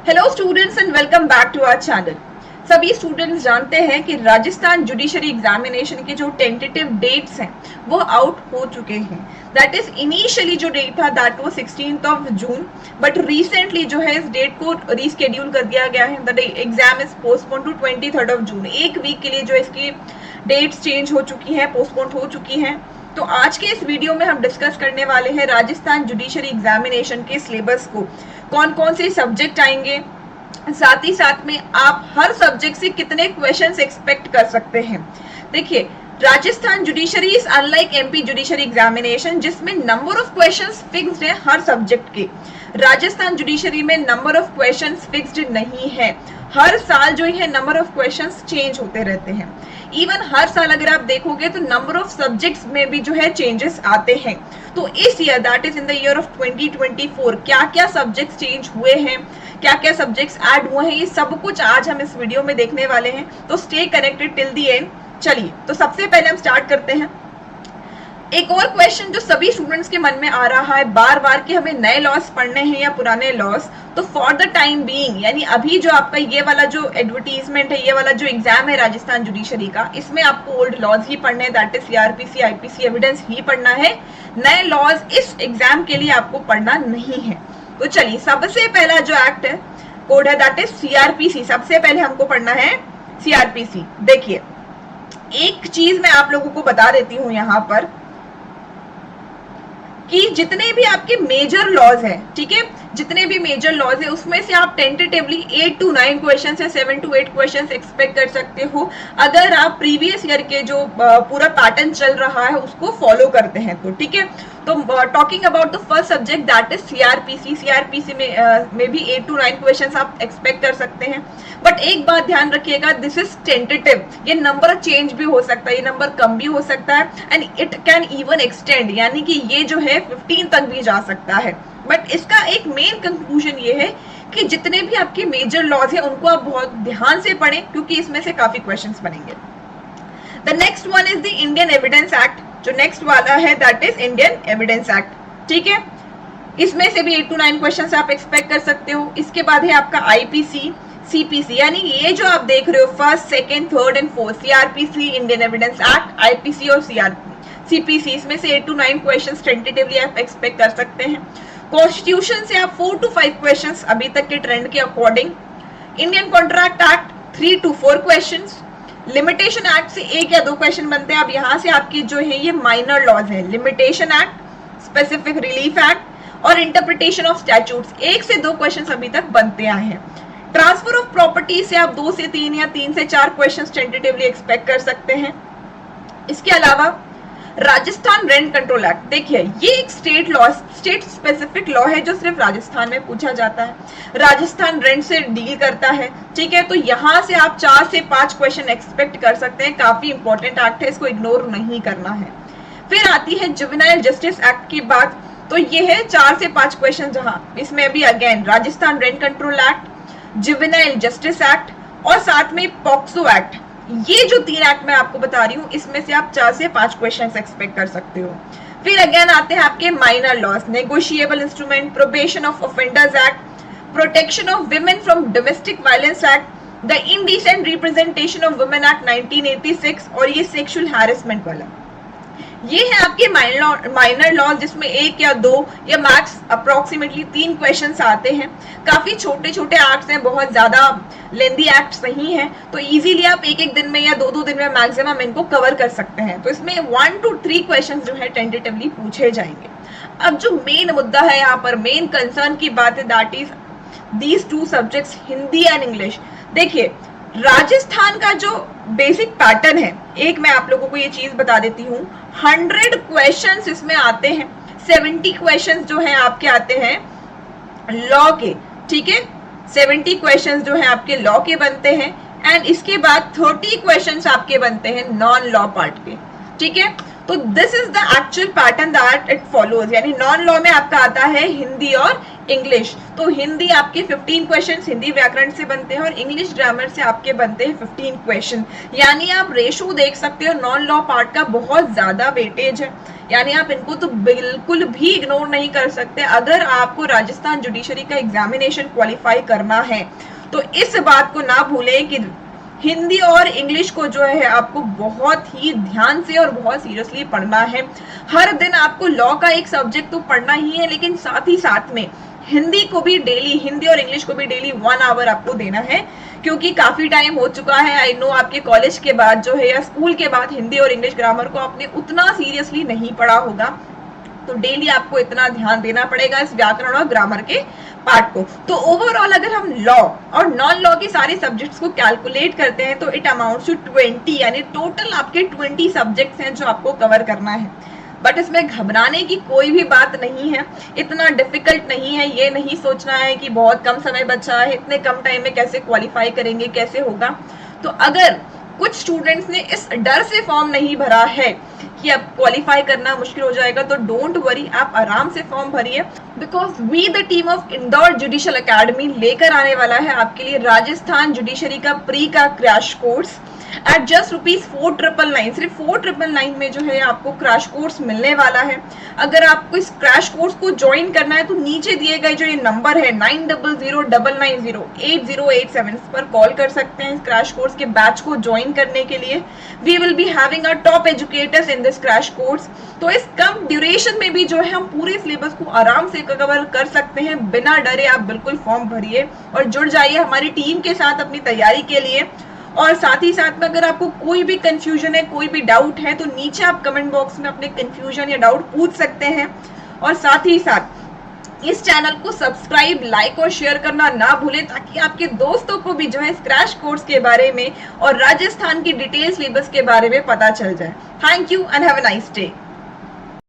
Hello students and welcome back to our channel. सभी students जानते हैं कि राजस्थान जुडिशरी एग्जामिनेशन के जो टेंटेटिव डेट्स हैं वो आउट हो चुके हैं। दैट इज इनिशियली जो डेट था दैट वो 16th of June, but recently जो है इस डेट को रीस्केड्यूल कर दिया गया है। The exam is postpone to 23rd of June. एक वीक के लिए जो इसकी डेट्स चेंज हो चुकी हैं, पोस्टपोन हो चुकी हैं। तो आज के इस वीडियो में हम डिस्कस करने वाले हैं राजस्थान जुडिशरी एग्जामिनेशन के सिलेबस को, कौन कौन से सब्जेक्ट आएंगे, साथ ही साथ में आप हर सब्जेक्ट से कितने क्वेश्चंस एक्सपेक्ट कर सकते हैं। देखिए, Rajasthan judiciary is unlike MP judiciary examination जिसमें नंबर ऑफ क्वेश्चंस फिक्स्ड है हर सब्जेक्ट के। राजस्थान जुडिशरी में नंबर ऑफ क्वेश्चंस फिक्स्ड नहीं है। हर साल जो है नंबर ऑफ क्वेश्चंस चेंज होते रहते हैं। इवन हर साल अगर आप देखोगे तो नंबर ऑफ सब्जेक्ट्स में भी जो है चेंजेस आते हैं। तो इस year that is in the year of 2024 क्या क्या सब्जेक्ट्स चेंज हुए हैं, क्या क्या सब्जेक्ट्स ऐड हुए हैं, ये सब कुछ आज हम इस वीडियो में देखने वाले हैं। तो stay connected till the end. चलिए, तो सबसे पहले हम स्टार्ट करते हैं। एक और क्वेश्चन जो सभी स्टूडेंट्स के मन में आ रहा है बार बार कि हमें नए लॉस पढ़ने हैं या पुराने लॉस। तो फॉर द टाइम बीइंग, यानी अभी जो आपका ये वाला जो एडवर्टीजमेंट है, ये वाला जो एग्जाम है राजस्थान जुडिशरी का, इसमें आपको ओल्ड लॉज ही पढ़ने हैं, that is CrPC IPC evidence ही पढ़ना है। नए लॉज इस एग्जाम के लिए आपको पढ़ना नहीं है। तो चलिए, सबसे पहला जो एक्ट है कोड है दैट इज सीआरपीसी। सबसे पहले हमको पढ़ना है सीआरपीसी। देखिए, एक चीज मैं आप लोगों को बता देती हूं यहां पर कि जितने भी आपके मेजर लॉज है, ठीक है, जितने भी मेजर लॉज है उसमें से आप टेंटेटिवली 8 to 9 क्वेश्चन या 7 to 8 क्वेश्चन एक्सपेक्ट कर सकते हो अगर आप प्रीवियस ईयर के जो पूरा पैटर्न चल रहा है उसको फॉलो करते हैं तो, ठीक है। तो talking about the first subject that is CrPC. CrPC में भी 8 to 9 क्वेश्चंस आप एक्सपेक्ट कर सकते हैं। बट एक बात ध्यान रखिएगा, दिस इज टेंटेटिव। ये नंबर चेंज भी हो सकता है, ये नंबर कम भी हो सकता है, and it can even extend, यानी कि ये जो है 15 तक भी जा सकता है। बट इसका एक मेन कंक्लूजन ये है कि जितने भी आपके मेजर लॉज है उनको आप बहुत ध्यान से पढ़ें क्योंकि इसमें से काफी क्वेश्चंस बनेंगे। The next one is the Indian evidence act. जो नेक्स्ट वाला है that is Indian evidence act, ठीक है। इसमें से भी 8 to 9 क्वेश्चंस आप एक्सपेक्ट कर सकते हो। इसके बाद है आपका आईपीसी, सीपीसी, यानी ये जो आप देख रहे हो first, second, third and fourth, CrPC, Indian evidence act, IPC और सीपीसी, इसमें से 8 to 9 क्वेश्चंस टेंटेटिवली आप एक्सपेक्ट कर सकते हैं। कॉन्स्टिट्यूशन से आप 4 to 5 क्वेश्चंस अभी तक के ट्रेंड के according. Indian contract act 3 to 4 questions. Limitation act से 1 या 2 क्वेश्चन बनते हैं। अब यहाँ से आपकी जो है ये माइनर लॉज है, limitation act, specific relief act और इंटरप्रिटेशन ऑफ स्टैट्यूट्स, 1 से 2 क्वेश्चन अभी तक बनते आए हैं। ट्रांसफर ऑफ प्रॉपर्टी से आप 2 से 3 या 3 से 4 क्वेश्चन टेंटेटिवली एक्सपेक्ट कर सकते हैं। इसके अलावा राजस्थान रेंट कंट्रोल एक्ट, देखिए ये एक state law, state specific law है जो सिर्फ राजस्थान में पूछा जाता है। राजस्थान रेंट से डील करता है, ठीक है। तो यहाँ से आप 4 से 5 क्वेश्चन एक्सपेक्ट कर सकते हैं। काफी इंपॉर्टेंट एक्ट है, इसको इग्नोर नहीं करना है। फिर आती है जुवेनाइल जस्टिस एक्ट की बात। तो ये है 4 से 5 क्वेश्चन, जहां इसमें भी again Rajasthan rent control act, juvenile justice act और साथ में पॉक्सो एक्ट, ये जो 3 एक्ट मैं आपको बता रही हूँ इसमें से आप 4 से 5 क्वेश्चंस एक्सपेक्ट कर सकते हो। फिर अगेन आते हैं आपके minor loss, negotiable instrument, probation of offenders act, protection of women from domestic violence act, the indecent representation of women act 1986 और ये सेक्सुअल हैरेसमेंट वाला। ये है आपके माइनर लॉ जिसमें 1 या 2 या मैक्स अप्रोक्सीमेटली 3 क्वेश्चंस आते हैं। काफी छोटे छोटे एक्ट्स हैं, बहुत ज्यादा लेंदी एक्ट्स नहीं है, तो इजीली आप एक दिन में या 2 दिन में मैक्सिमम इनको कवर कर सकते हैं। तो इसमें 1 to 3 क्वेश्चंस जो है टेंटेटिवली पूछे जाएंगे। अब जो मेन मुद्दा है यहाँ पर, मेन कंसर्न की बात है, that is these 2 subjects, Hindi and English. देखिए, राजस्थान का जो बेसिक पैटर्न है, एक मैं आप लोगों को ये चीज बता देती हूँ, 100 क्वेश्चंस इसमें आते हैं। 70 क्वेश्चंस जो है आपके आते हैं लॉ के, ठीक है। 70 क्वेश्चंस जो है आपके लॉ के बनते हैं एंड इसके बाद 30 क्वेश्चंस आपके बनते हैं नॉन लॉ पार्ट के, ठीक है। तो this is the actual pattern that it follows, यानी नॉन लॉ में आपका आता है हिंदी और इंग्लिश, तो हिंदी आपके 15 क्वेश्चन हिंदी व्याकरण से बनते हैं और इंग्लिश ग्रामर से आपके बनते हैं 15 क्वेश्चन। यानी आप रेशो देख सकते हो, नॉन लॉ पार्ट का बहुत ज्यादा वेटेज है, यानी आप इनको तो बिल्कुल भी इग्नोर नहीं कर सकते अगर आपको राजस्थान जुडिशरी का एग्जामिनेशन क्वालिफाई करना है। तो इस बात को ना भूलें कि हिंदी और इंग्लिश को जो है आपको बहुत ही ध्यान से और बहुत सीरियसली पढ़ना है। हर दिन आपको लॉ का एक सब्जेक्ट तो पढ़ना ही है, लेकिन साथ ही साथ में हिंदी को भी डेली, हिंदी और इंग्लिश को भी डेली 1 आवर आपको देना है, क्योंकि काफी टाइम हो चुका है, आई नो आपके कॉलेज के बाद जो है या स्कूल के बाद हिंदी और इंग्लिश ग्रामर को आपने उतना सीरियसली नहीं पढ़ा होगा। तो डेली आपको इतना ध्यान देना पड़ेगा इस व्याकरण और ग्रामर के पार्ट को। तो ओवरऑल अगर हम लॉ और नॉन लॉ के सारे सब्जेक्ट्स को कैलकुलेट करते हैं तो इट अमाउंट्स टू 20, यानी टोटल आपके 20 सब्जेक्ट्स हैं जो आपको कवर करना है। बट इसमें घबराने की कोई भी बात नहीं है, इतना डिफिकल्ट नहीं है, ये नहीं सोचना है कि बहुत कम समय बचा है, इतने कम टाइम में कैसे क्वालिफाई करेंगे, कैसे होगा। तो अगर कुछ स्टूडेंट्स ने इस डर से फॉर्म नहीं भरा है कि अब क्वालिफाई करना मुश्किल हो जाएगा, तो डोंट वरी, आप आराम से फॉर्म भरिए, because we the team of Indore judicial academy लेकर आने वाला है आपके लिए राजस्थान जुडिशरी का प्री का क्रैश कोर्स एट जस्ट ₹4,999। सिर्फ 4,999 में जो है आपको क्रैश कोर्स मिलने वाला है। अगर आपको इस क्रैश कोर्स को ज्वाइन करना है तो नीचे दिए गए जो ये नंबर है 9009908087 पर कॉल कर सकते हैं इस क्रैश कोर्स के बैच को ज्वाइन करने के लिए। We will be having a top educators in this crash course. तो इस कम ड्यूरेशन में भी जो है हम पूरे सिलेबस को आराम से कवर कर सकते हैं। बिना डरे आप बिल्कुल फॉर्म भरिए और जुड़ जाइए हमारी टीम के साथ अपनी तैयारी के लिए। और साथ ही साथ में अगर आपको कोई भी कंफ्यूजन है, कोई भी डाउट है, तो नीचे आप कमेंट बॉक्स में अपने कंफ्यूजन या डाउट पूछ सकते हैं। और साथ ही साथ इस चैनल को सब्सक्राइब, लाइक और शेयर करना ना भूलें, ताकि आपके दोस्तों को भी जो है क्रैश कोर्स के बारे में और राजस्थान की डिटेल सिलेबस के बारे में पता चल जाए। Thank you and have a nice day.